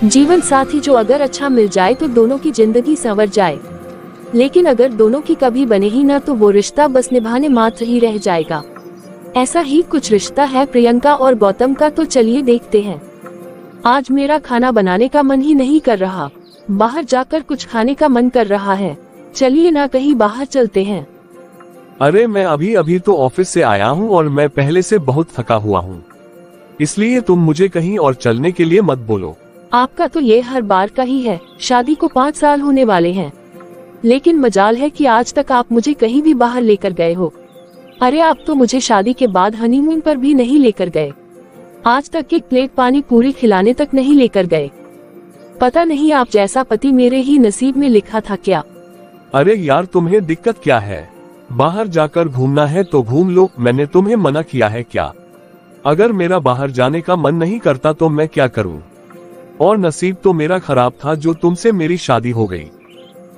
जीवन साथी जो अगर अच्छा मिल जाए तो दोनों की जिंदगी संवर जाए, लेकिन अगर दोनों की कभी बने ही ना तो वो रिश्ता बस निभाने मात्र ही रह जाएगा। ऐसा ही कुछ रिश्ता है प्रियंका और गौतम का, तो चलिए देखते हैं। आज मेरा खाना बनाने का मन ही नहीं कर रहा, बाहर जाकर कुछ खाने का मन कर रहा है। चलिए ना कहीं बाहर चलते हैं। अरे मैं अभी अभी तो ऑफिस से आया हूँ और मैं पहले से बहुत थका हुआ हूँ, इसलिए तुम मुझे कहीं और चलने के लिए मत बोलो। आपका तो ये हर बार का ही है। शादी को 5 साल होने वाले हैं, लेकिन मजाल है कि आज तक आप मुझे कहीं भी बाहर लेकर गए हो। अरे आप तो मुझे शादी के बाद हनीमून पर भी नहीं लेकर गए, आज तक एक प्लेट पानी पूरी खिलाने तक नहीं लेकर गए। पता नहीं आप जैसा पति मेरे ही नसीब में लिखा था क्या। अरे यार तुम्हें दिक्कत क्या है? बाहर जाकर घूमना है तो घूम लो, मैंने तुम्हें मना किया है क्या? अगर मेरा बाहर जाने का मन नहीं करता तो मैं क्या करूं? और नसीब तो मेरा खराब था जो तुमसे मेरी शादी हो गई।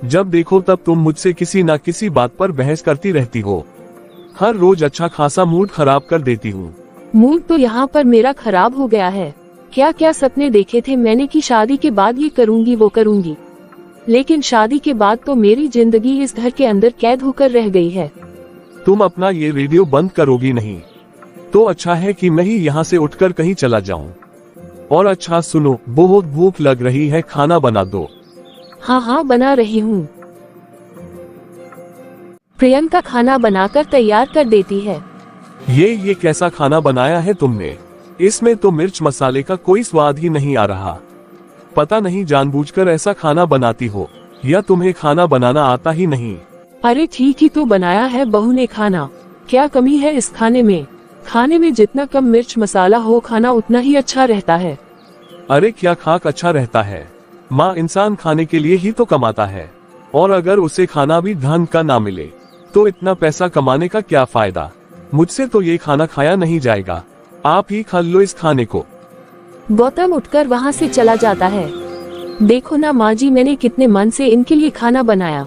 जब देखो तब तुम मुझसे किसी ना किसी बात पर बहस करती रहती हो, हर रोज अच्छा खासा मूड खराब कर देती हूँ। मूड तो यहाँ पर मेरा खराब हो गया है। क्या क्या सपने देखे थे मैंने कि शादी के बाद ये करूँगी वो करूँगी, लेकिन शादी के बाद तो मेरी जिंदगी इस घर के अंदर कैद होकर रह गई है। तुम अपना ये रेडियो बंद करोगी नहीं? तो अच्छा है कि मैं ही यहाँ से उठकर कहीं चला जाऊं। और अच्छा सुनो, बहुत भूख लग रही है, खाना बना दो। हाँ हाँ बना रही हूँ। प्रियंका खाना बनाकर तैयार कर देती है। ये कैसा खाना बनाया है तुमने? इसमें तो मिर्च मसाले का कोई स्वाद ही नहीं आ रहा। पता नहीं जानबूझकर ऐसा खाना बनाती हो या तुम्हें खाना बनाना आता ही नहीं। अरे ठीक ही तो बनाया है बहू ने खाना, क्या कमी है इस खाने में? खाने में जितना कम मिर्च मसाला हो खाना उतना ही अच्छा रहता है। अरे क्या खाक अच्छा रहता है? माँ इंसान खाने के लिए ही तो कमाता है, और अगर उसे खाना भी ढंग का ना मिले तो इतना पैसा कमाने का क्या फायदा? मुझसे तो ये खाना खाया नहीं जाएगा, आप ही खा लो इस खाने को। गौतम उठकर वहाँ से चला जाता है। देखो ना माँ जी, मैंने कितने मन से इनके लिए खाना बनाया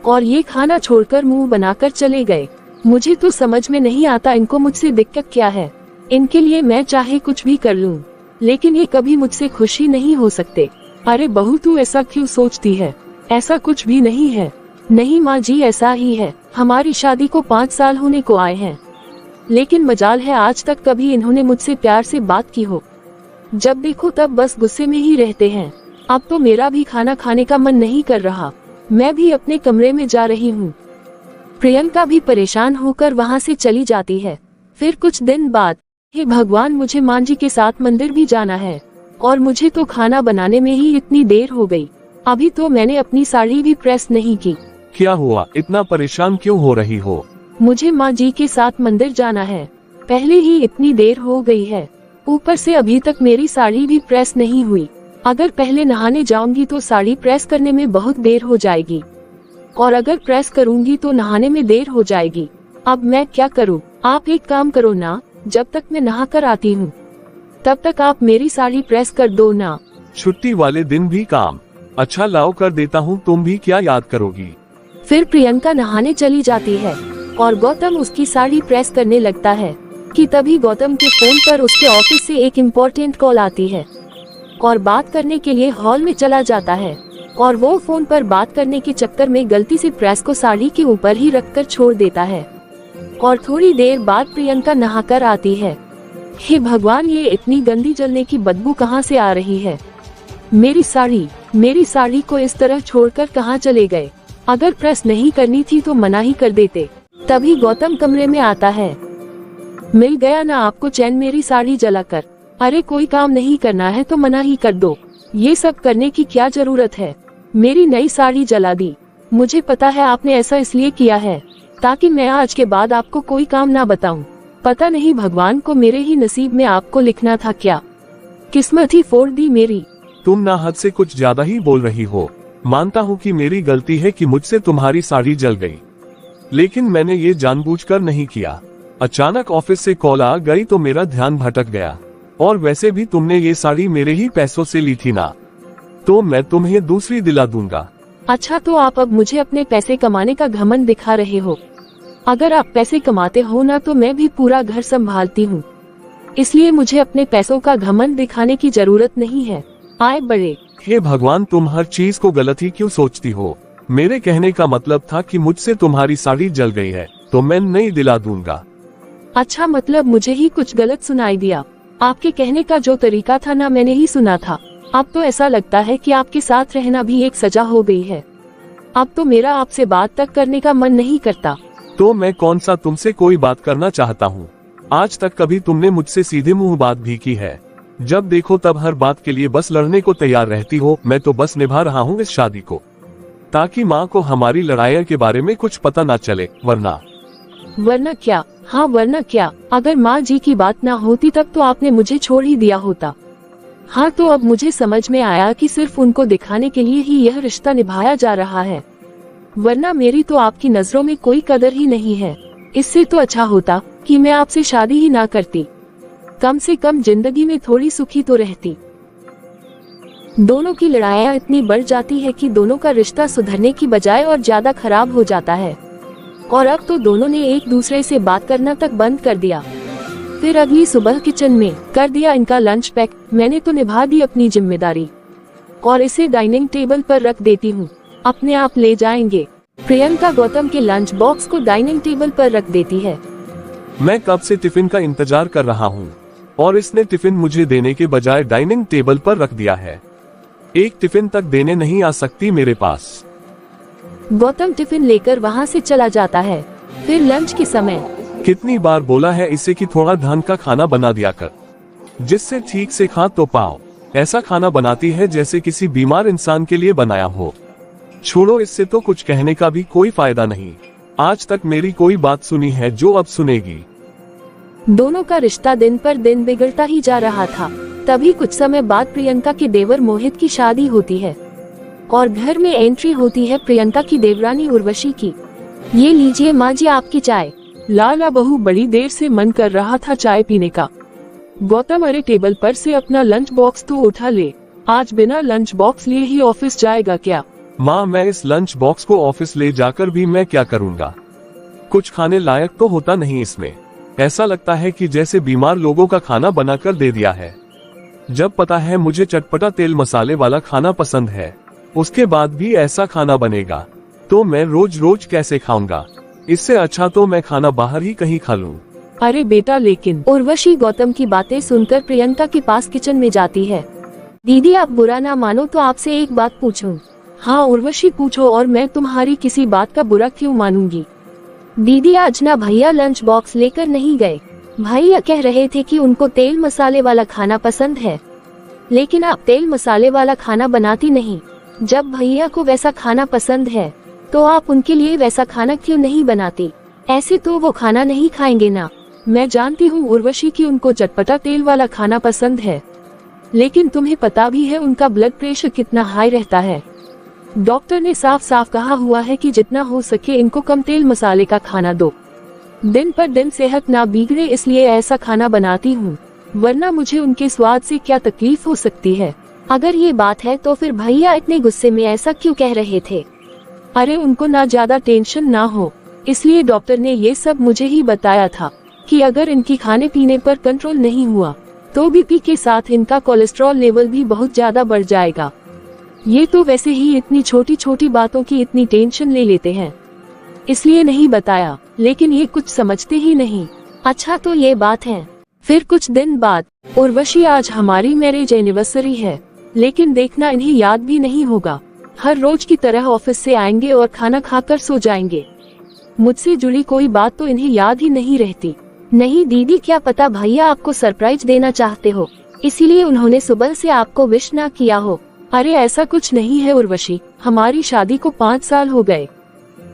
और ये खाना छोड़कर मुंह बनाकर चले गए। मुझे तो समझ में नहीं आता इनको मुझसे दिक्कत क्या है। इनके लिए मैं चाहे कुछ भी कर लूं, लेकिन ये कभी मुझसे खुश ही नहीं हो सकते। अरे बहू तू ऐसा क्यों सोचती है? ऐसा कुछ भी नहीं है। नहीं माँ जी ऐसा ही है, हमारी शादी को 5 साल होने को आए हैं, लेकिन मजाल है आज तक कभी इन्होंने मुझसे प्यार से बात की हो। जब देखो तब बस गुस्से में ही रहते हैं। अब तो मेरा भी खाना खाने का मन नहीं कर रहा, मैं भी अपने कमरे में जा रही हूँ। प्रियंका भी परेशान होकर वहाँ से चली जाती है। फिर कुछ दिन बाद, हे भगवान मुझे माँ जी के साथ मंदिर भी जाना है और मुझे तो खाना बनाने में ही इतनी देर हो गई, अभी तो मैंने अपनी साड़ी भी प्रेस नहीं की। क्या हुआ, इतना परेशान क्यों हो रही हो? मुझे माँ जी के साथ मंदिर जाना है, पहले ही इतनी देर हो गई है, ऊपर से अभी तक मेरी साड़ी भी प्रेस नहीं हुई। अगर पहले नहाने जाऊंगी तो साड़ी प्रेस करने में बहुत देर हो जाएगी, और अगर प्रेस करूंगी तो नहाने में देर हो जाएगी। अब मैं क्या करूं? आप एक काम करो ना, जब तक मैं नहा कर आती हूं तब तक आप मेरी साड़ी प्रेस कर दो ना। छुट्टी वाले दिन भी काम? अच्छा लाओ कर देता हूँ, तुम भी क्या याद करोगी। फिर प्रियंका नहाने चली जाती है और गौतम उसकी साड़ी प्रेस करने लगता है कि तभी गौतम के फोन पर उसके ऑफिस से एक इम्पोर्टेंट कॉल आती है और बात करने के लिए हॉल में चला जाता है, और वो फोन पर बात करने के चक्कर में गलती से प्रेस को साड़ी के ऊपर ही रखकर छोड़ देता है। और थोड़ी देर बाद प्रियंका नहाकर आती है। हे भगवान, ये इतनी गंदी जलने की बदबू कहाँ से आ रही है? मेरी साड़ी को इस तरह छोड़कर कहाँ चले गए? अगर प्रेस नहीं करनी थी तो मना ही कर देते। तभी गौतम कमरे में आता है। मिल गया ना आपको चैन मेरी साड़ी जलाकर? अरे कोई काम नहीं करना है तो मना ही कर दो, ये सब करने की क्या जरूरत है? मेरी नई साड़ी जला दी। मुझे पता है आपने ऐसा इसलिए किया है ताकि मैं आज के बाद आपको कोई काम ना बताऊं। पता नहीं भगवान को मेरे ही नसीब में आपको लिखना था क्या, किस्मत ही फोड़ दी मेरी। तुम ना हद से कुछ ज्यादा ही बोल रही हो। मानता हूँ कि मेरी गलती है कि मुझसे तुम्हारी साड़ी जल गई, लेकिन मैंने ये जानबूझकर नहीं किया। अचानक ऑफिस से कॉल आ गई तो मेरा ध्यान भटक गया, और वैसे भी तुमने ये साड़ी मेरे ही पैसों से ली थी ना, तो मैं तुम्हें दूसरी दिला दूंगा। अच्छा तो आप अब मुझे अपने पैसे कमाने का घमंड दिखा रहे हो? अगर आप पैसे कमाते हो ना तो मैं भी पूरा घर संभालती हूँ, इसलिए मुझे अपने पैसों का घमंड दिखाने की जरूरत नहीं है। आए बड़े। हे भगवान, तुम हर चीज को गलत ही क्यों सोचती हो? मेरे कहने का मतलब था कि मुझसे तुम्हारी साड़ी जल गई है तो मैं नई दिला दूंगा। अच्छा, मतलब मुझे ही कुछ गलत सुनाई दिया। आपके कहने का जो तरीका था ना, मैंने ही सुना था। अब तो ऐसा लगता है कि आपके साथ रहना भी एक सजा हो गई है। अब तो मेरा आपसे बात तक करने का मन नहीं करता। तो मैं कौन सा तुमसे कोई बात करना चाहता हूँ? आज तक कभी तुमने मुझसे सीधे मुंह बात भी की है? जब देखो तब हर बात के लिए बस लड़ने को तैयार रहती हो। मैं तो बस निभा रहा हूँ इस शादी को, ताकि माँ को हमारी लड़ाई के बारे में कुछ पता ना चले। वरना क्या? हाँ, वरना क्या? अगर माँ जी की बात ना होती तब तो आपने मुझे छोड़ ही दिया होता। हाँ, तो अब मुझे समझ में आया कि सिर्फ उनको दिखाने के लिए ही यह रिश्ता निभाया जा रहा है, वरना मेरी तो आपकी नजरों में कोई कदर ही नहीं है। इससे तो अच्छा होता कि मैं आपसे शादी ही ना करती। कम से कम जिंदगी में थोड़ी सुखी तो रहती। दोनों की लड़ाइयाँ इतनी बढ़ जाती है कि दोनों का रिश्ता सुधरने की बजाय और ज्यादा खराब हो जाता है। और अब तो दोनों ने एक दूसरे से बात करना तक बंद कर दिया। फिर अगली सुबह किचन में कर दिया इनका लंच पैक। मैंने तो निभा दी अपनी जिम्मेदारी और इसे डाइनिंग टेबल पर रख देती हूँ, अपने आप ले जाएंगे। प्रियंका गौतम के लंच बॉक्स को डाइनिंग टेबल पर रख देती है। मैं कब से टिफिन का इंतजार कर रहा हूँ और इसने टिफिन मुझे देने के बजाय डाइनिंग टेबल पर रख दिया है। एक टिफिन तक देने नहीं आ सकती मेरे पास। गौतम टिफिन लेकर वहाँ से चला जाता है। फिर लंच के समय कितनी बार बोला है इसे कि थोड़ा ढंग का खाना बना दिया कर, जिससे ठीक से खा तो पाओ। ऐसा खाना बनाती है जैसे किसी बीमार इंसान के लिए बनाया हो। छोड़ो, इससे तो कुछ कहने का भी कोई फायदा नहीं। आज तक मेरी कोई बात सुनी है जो अब सुनेगी? दोनों का रिश्ता दिन पर दिन बिगड़ता ही जा रहा था। तभी कुछ समय बाद प्रियंका के देवर मोहित की शादी होती है और घर में एंट्री होती है प्रियंका की देवरानी उर्वशी की। ये लीजिए माँ जी आपकी चाय। लाला बहू, बड़ी देर से मन कर रहा था चाय पीने का। गौतम, अरे टेबल पर से अपना लंच बॉक्स तो उठा ले। आज बिना लंच बॉक्स लिए ही ऑफिस जाएगा क्या? माँ, मैं इस लंच बॉक्स को ऑफिस ले जाकर भी मैं क्या करूँगा? कुछ खाने लायक तो होता नहीं इसमें। ऐसा लगता है कि जैसे बीमार लोगों का खाना बनाकर दे दिया है। जब पता है मुझे चटपटा तेल मसाले वाला खाना पसंद है, उसके बाद भी ऐसा खाना बनेगा तो मैं रोज रोज कैसे खाऊंगा? इससे अच्छा तो मैं खाना बाहर ही कहीं खा लूं। अरे बेटा, लेकिन उर्वशी गौतम की बातें सुनकर प्रियंका के पास किचन में जाती है। दीदी, आप बुरा ना मानो तो आपसे एक बात पूछूं? हाँ उर्वशी, पूछो। और मैं तुम्हारी किसी बात का बुरा क्यों मानूंगी? दीदी, आज ना भैया लंच बॉक्स लेकर नहीं गए। भैया कह रहे थे कि उनको तेल मसाले वाला खाना पसंद है, लेकिन आप तेल मसाले वाला खाना बनाती नहीं। जब भैया को वैसा खाना पसंद है तो आप उनके लिए वैसा खाना क्यों नहीं बनाती? ऐसे तो वो खाना नहीं खाएंगे ना। मैं जानती हूँ उर्वशी कि उनको चटपटा तेल वाला खाना पसंद है, लेकिन तुम्हें पता भी है उनका ब्लड प्रेशर कितना हाई रहता है। डॉक्टर ने साफ साफ कहा हुआ है कि जितना हो सके इनको कम तेल मसाले का खाना दो। दिन पर दिन सेहत ना बिगड़े इसलिए ऐसा खाना बनाती हूँ, वरना मुझे उनके स्वाद से क्या तकलीफ हो सकती है। अगर ये बात है तो फिर भैया इतने गुस्से में ऐसा क्यों कह रहे थे? अरे उनको ना ज्यादा टेंशन ना हो, इसलिए डॉक्टर ने ये सब मुझे ही बताया था कि अगर इनकी खाने पीने पर कंट्रोल नहीं हुआ तो बीपी के साथ इनका कोलेस्ट्रॉल लेवल भी बहुत ज्यादा बढ़ जाएगा। ये तो वैसे ही इतनी छोटी छोटी बातों की इतनी टेंशन ले लेते हैं, इसलिए नहीं बताया, लेकिन ये कुछ समझते ही नहीं। अच्छा, तो ये बात है। फिर कुछ दिन बाद, उर्वशी, आज हमारी मैरिज एनिवर्सरी है, लेकिन देखना इन्हें याद भी नहीं होगा। हर रोज की तरह ऑफिस से आएंगे और खाना खाकर सो जाएंगे। मुझसे जुड़ी कोई बात तो इन्हें याद ही नहीं रहती। नहीं दीदी, क्या पता भैया आपको सरप्राइज देना चाहते हो, इसीलिए उन्होंने सुबह से आपको विश ना किया हो। अरे ऐसा कुछ नहीं है उर्वशी, हमारी शादी को 5 साल हो गए,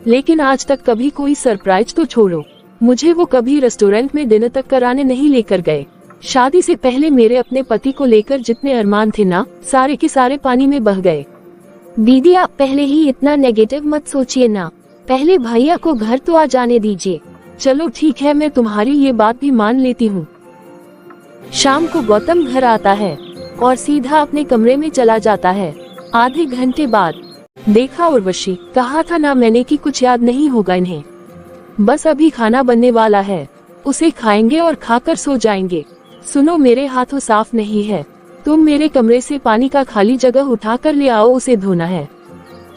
लेकिन आज तक कभी कोई सरप्राइज तो छोड़ो, मुझे वो कभी रेस्टोरेंट में डिनर तक कराने नहीं लेकर गए। शादी से पहले मेरे अपने पति को लेकर जितने अरमान थे ना, सारे के सारे पानी में बह गए। दीदी, आप पहले ही इतना नेगेटिव मत सोचिए ना, पहले भैया को घर तो आ जाने दीजिए। चलो ठीक है, मैं तुम्हारी ये बात भी मान लेती हूँ। शाम को गौतम घर आता है और सीधा अपने कमरे में चला जाता है। आधे घंटे बाद, देखा उर्वशी, कहा था ना मैंने कि कुछ याद नहीं होगा इन्हें। बस अभी खाना बनने वाला है, उसे खाएंगे और खाकर सो जाएंगे। सुनो, मेरे हाथों साफ नहीं है, तुम मेरे कमरे से पानी का खाली जगह उठा कर ले आओ, उसे धोना है।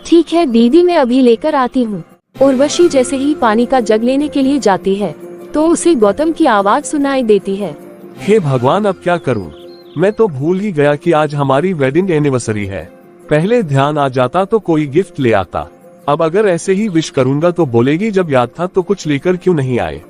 ठीक है दीदी, मैं अभी लेकर आती हूँ। उर्वशी जैसे ही पानी का जग लेने के लिए जाती है तो उसे गौतम की आवाज सुनाई देती है। हे भगवान, अब क्या करूं? मैं तो भूल ही गया कि आज हमारी वेडिंग एनिवर्सरी है। पहले ध्यान आ जाता तो कोई गिफ्ट ले आता। अब अगर ऐसे ही विश करूंगा तो बोलेगी जब याद था तो कुछ लेकर क्यों नहीं आए।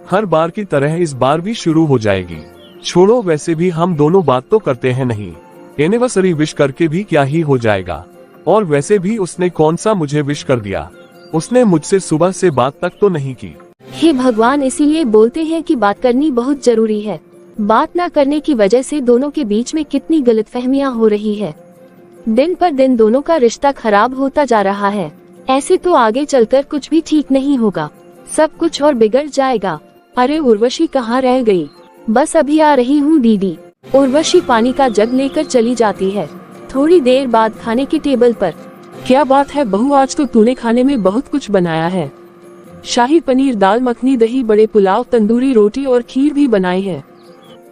हर बार की तरह इस बार भी शुरू हो जाएगी। छोड़ो, वैसे भी हम दोनों बात तो करते हैं नहीं। एनिवर्सरी विश करके भी क्या ही हो जाएगा। और वैसे भी उसने कौन सा मुझे विश कर दिया। उसने मुझसे सुबह से बात तक तो नहीं की। हे भगवान, इसीलिए बोलते हैं कि बात करनी बहुत जरूरी है। बात ना करने की वजह से दोनों के बीच में कितनी गलतफहमियां हो रही है। दिन पर दिन दोनों का रिश्ता खराब होता जा रहा है। ऐसे तो आगे चलकर कुछ भी ठीक नहीं होगा, सब कुछ और बिगड़ जाएगा। अरे उर्वशी कहाँ रह गई? बस अभी आ रही हूँ दीदी। उर्वशी पानी का जग लेकर चली जाती है। थोड़ी देर बाद खाने की टेबल पर। क्या बात है बहू, आज तो तूने खाने में बहुत कुछ बनाया है। शाही पनीर, दाल मखनी, दही बड़े, पुलाव, तंदूरी रोटी और खीर भी बनाई है।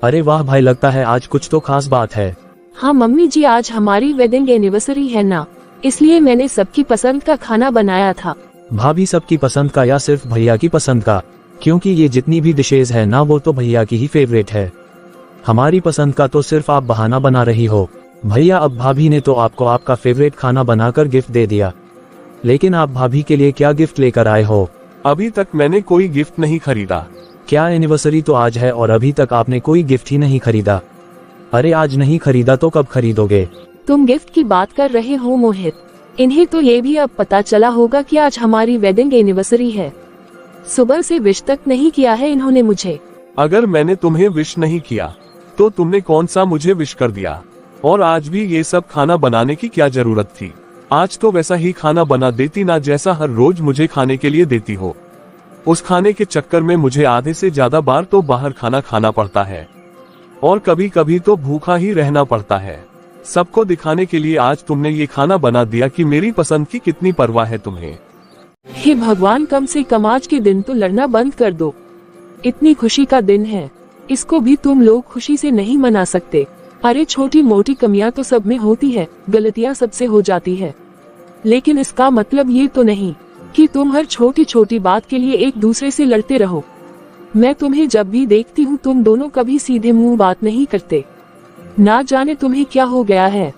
अरे वाह भाई, लगता है आज कुछ तो खास बात है। हाँ मम्मी जी, आज हमारी वेडिंग एनिवर्सरी है ना, इसलिए मैंने सबकी पसंद का खाना बनाया था। भाभी सबकी पसंद का या सिर्फ भैया की पसंद का? क्योंकि ये जितनी भी डिशेज है ना वो तो भैया की ही फेवरेट है। हमारी पसंद का तो सिर्फ आप बहाना बना रही हो। भैया, अब भाभी ने तो आपको आपका फेवरेट खाना बनाकर गिफ्ट दे दिया, लेकिन आप भाभी के लिए क्या गिफ्ट लेकर आए हो? अभी तक मैंने कोई गिफ्ट नहीं खरीदा। क्या एनिवर्सरी तो आज है और अभी तक आपने कोई गिफ्ट ही नहीं खरीदा? अरे आज नहीं खरीदा तो कब खरीदोगे? तुम गिफ्ट की बात कर रहे हो मोहित? इन्हें तो ये भी अब पता चला होगा कि आज हमारी वेडिंग एनिवर्सरी है। सुबह से विश तक नहीं किया है इन्होंने मुझे। अगर मैंने तुम्हें विश नहीं किया तो तुमने कौन सा मुझे विश कर दिया? और आज भी ये सब खाना बनाने की क्या जरूरत थी? आज तो वैसा ही खाना बना देती ना जैसा हर रोज मुझे खाने के लिए देती हो। उस खाने के चक्कर में मुझे आधे से ज्यादा बार तो बाहर खाना खाना पड़ता है और कभी कभी तो भूखा ही रहना पड़ता है। सबको दिखाने के लिए आज तुमने ये खाना बना दिया कि मेरी पसंद की कितनी परवाह है तुम्हें। हे भगवान, कम से कम आज के दिन तो लड़ना बंद कर दो। इतनी खुशी का दिन है, इसको भी तुम लोग खुशी से नहीं मना सकते। अरे छोटी मोटी कमियां तो सब में होती है, गलतियां सबसे हो जाती है, लेकिन इसका मतलब ये तो नहीं कि तुम हर छोटी छोटी बात के लिए एक दूसरे से लड़ते रहो। मैं तुम्हें जब भी देखती हूँ तुम दोनों कभी सीधे मुंह बात नहीं करते। ना जाने तुम्हें क्या हो गया है।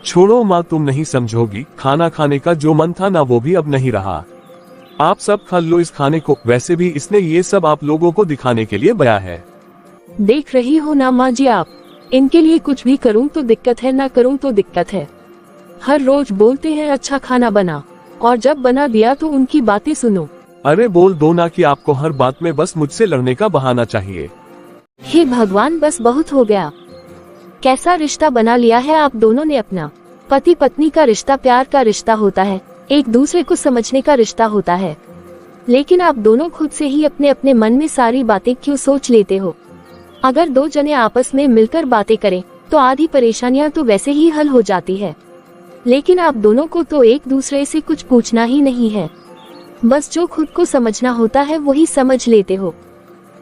छोड़ो माँ, तुम नहीं समझोगी। खाना खाने का जो मन था ना वो भी अब नहीं रहा। आप सब खा लो इस खाने को। वैसे भी इसने ये सब आप लोगों को दिखाने के लिए बनाया है। देख रही हो ना माँ जी आप, इनके लिए कुछ भी करूँ तो दिक्कत है, ना करूँ तो दिक्कत है। हर रोज बोलते हैं अच्छा खाना बना, और जब बना दिया तो उनकी बातें सुनो। अरे बोल दो ना कि आपको हर बात में बस मुझसे लड़ने का बहाना चाहिए। हे भगवान, बस बहुत हो गया। कैसा रिश्ता बना लिया है आप दोनों ने अपना। पति पत्नी का रिश्ता प्यार का रिश्ता होता है, एक दूसरे को समझने का रिश्ता होता है। लेकिन आप दोनों खुद से ही अपने अपने मन में सारी बातें क्यों सोच लेते हो? अगर दो जने आपस में मिलकर बातें करें तो आधी परेशानियां तो वैसे ही हल हो जाती है। लेकिन आप दोनों को तो एक दूसरे से कुछ पूछना ही नहीं है, बस जो खुद को समझना होता है वही समझ लेते हो।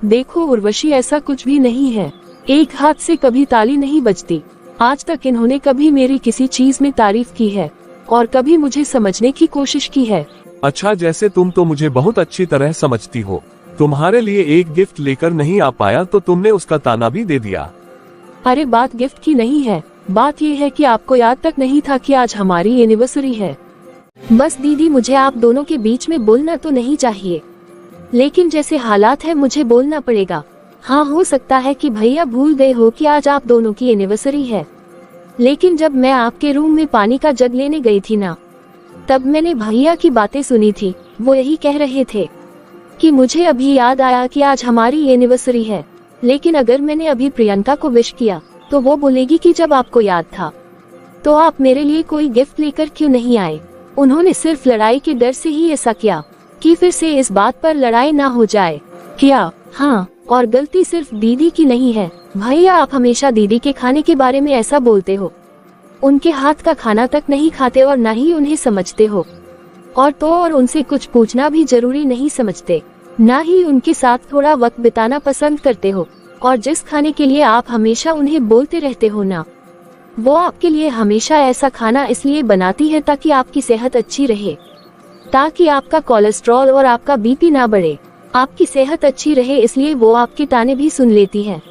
देखो उर्वशी, ऐसा कुछ भी नहीं है। एक हाथ से कभी ताली नहीं बजती। आज तक इन्होंने कभी मेरी किसी चीज में तारीफ की है और कभी मुझे समझने की कोशिश की है। अच्छा, जैसे तुम तो मुझे बहुत अच्छी तरह समझती हो। तुम्हारे लिए एक गिफ्ट लेकर नहीं आ पाया तो तुमने उसका ताना भी दे दिया। अरे बात गिफ्ट की नहीं है, बात ये है कि आपको याद तक नहीं था कि आज हमारी एनिवर्सरी है। बस दीदी, मुझे आप दोनों के बीच में बोलना तो नहीं चाहिए, लेकिन जैसे हालात है मुझे बोलना पड़ेगा। हाँ, हो सकता है कि भैया भूल गए हो कि आज आप दोनों की एनिवर्सरी है, लेकिन जब मैं आपके रूम में पानी का जग लेने गई थी ना, तब मैंने भैया की बातें सुनी थी। वो यही कह रहे थे कि मुझे अभी याद आया कि आज हमारी एनिवर्सरी है, लेकिन अगर मैंने अभी प्रियंका को विश किया तो वो बोलेगी कि जब आपको याद था तो आप मेरे लिए कोई गिफ्ट लेकर क्यों नहीं आए। उन्होंने सिर्फ लड़ाई के डर से ही ऐसा किया कि फिर से इस बात पर लड़ाई ना हो जाए। क्या? हाँ, और गलती सिर्फ दीदी की नहीं है। भैया, आप हमेशा दीदी के खाने के बारे में ऐसा बोलते हो। उनके हाथ का खाना तक नहीं खाते और न ही उन्हें समझते हो, और उनसे कुछ पूछना भी जरूरी नहीं समझते, ना ही उनके साथ थोड़ा वक्त बिताना पसंद करते हो। और जिस खाने के लिए आप हमेशा उन्हें बोलते रहते हो ना, वो आपके लिए हमेशा ऐसा खाना इसलिए बनाती है ताकि आपकी सेहत अच्छी रहे, ताकि आपका कोलेस्ट्रॉल और आपका बीपी ना बढ़े। आपकी सेहत अच्छी रहे इसलिए वो आपके ताने भी सुन लेती है,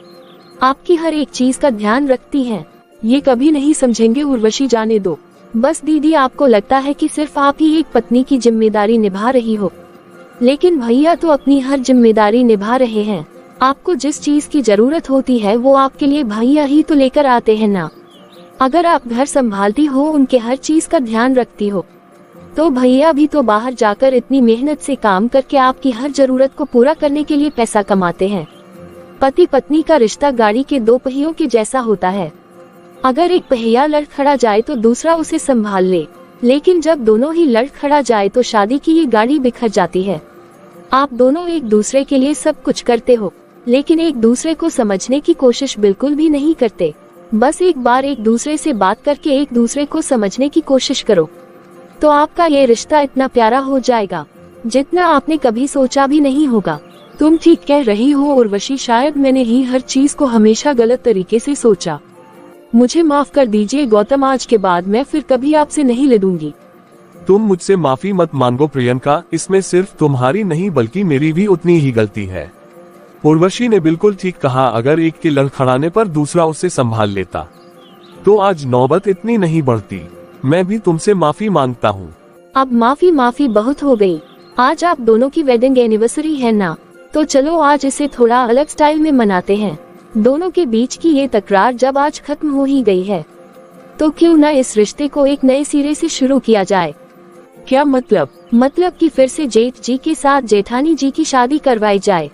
आपकी हर एक चीज का ध्यान रखती है। ये कभी नहीं समझेंगे उर्वशी, जाने दो। बस दीदी, आपको लगता है कि सिर्फ आप ही एक पत्नी की जिम्मेदारी निभा रही हो, लेकिन भैया तो अपनी हर जिम्मेदारी निभा रहे हैं। आपको जिस चीज की जरूरत होती है वो आपके लिए भैया ही तो लेकर आते हैं ना। अगर आप घर संभालती हो, उनके हर चीज का ध्यान रखती हो, तो भैया भी तो बाहर जाकर इतनी मेहनत से काम करके आपकी हर जरूरत को पूरा करने के लिए पैसा कमाते हैं। पति पत्नी का रिश्ता गाड़ी के दो पहियों के जैसा होता है। अगर एक पहिया लड़खड़ा जाए तो दूसरा उसे संभाल ले, लेकिन जब दोनों ही लड़खड़ा जाए तो शादी की ये गाड़ी बिखर जाती है। आप दोनों एक दूसरे के लिए सब कुछ करते हो, लेकिन एक दूसरे को समझने की कोशिश बिल्कुल भी नहीं करते। बस एक बार एक दूसरे से बात करके एक दूसरे को समझने की कोशिश करो, तो आपका ये रिश्ता इतना प्यारा हो जाएगा जितना आपने कभी सोचा भी नहीं होगा। तुम ठीक कह रही हो उर्वशी, शायद मैंने ही हर चीज को हमेशा गलत तरीके से सोचा। मुझे माफ कर दीजिए गौतम, आज के बाद मैं फिर कभी आपसे नहीं लड़ूंगी। तुम मुझसे माफी मत मांगो प्रियंका, इसमें सिर्फ तुम्हारी नहीं बल्कि मेरी भी उतनी ही गलती है। उर्वशी ने बिल्कुल ठीक कहा, अगर एक के लड़खड़ाने पर दूसरा उसे संभाल लेता तो आज नौबत इतनी नहीं बढ़ती। मैं भी तुमसे माफी मांगता हूँ। अब माफी बहुत हो गई। आज आप दोनों की वेडिंग एनिवर्सरी है ना, तो चलो आज इसे थोड़ा अलग स्टाइल में मनाते हैं। दोनों के बीच की ये तकरार जब आज खत्म हो ही गई है, तो क्यों न इस रिश्ते को एक नए सिरे से शुरू किया जाए। क्या मतलब? मतलब कि फिर से जेठ जी के साथ जेठानी जी की शादी करवाई जाए,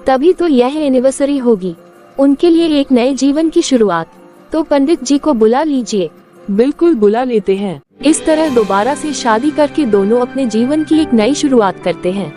तभी तो यह एनिवर्सरी होगी, उनके लिए एक नए जीवन की शुरुआत। तो पंडित जी को बुला लीजिए। बिल्कुल बुला लेते हैं। इस तरह दोबारा से शादी करके दोनों अपने जीवन की एक नई शुरुआत करते हैं।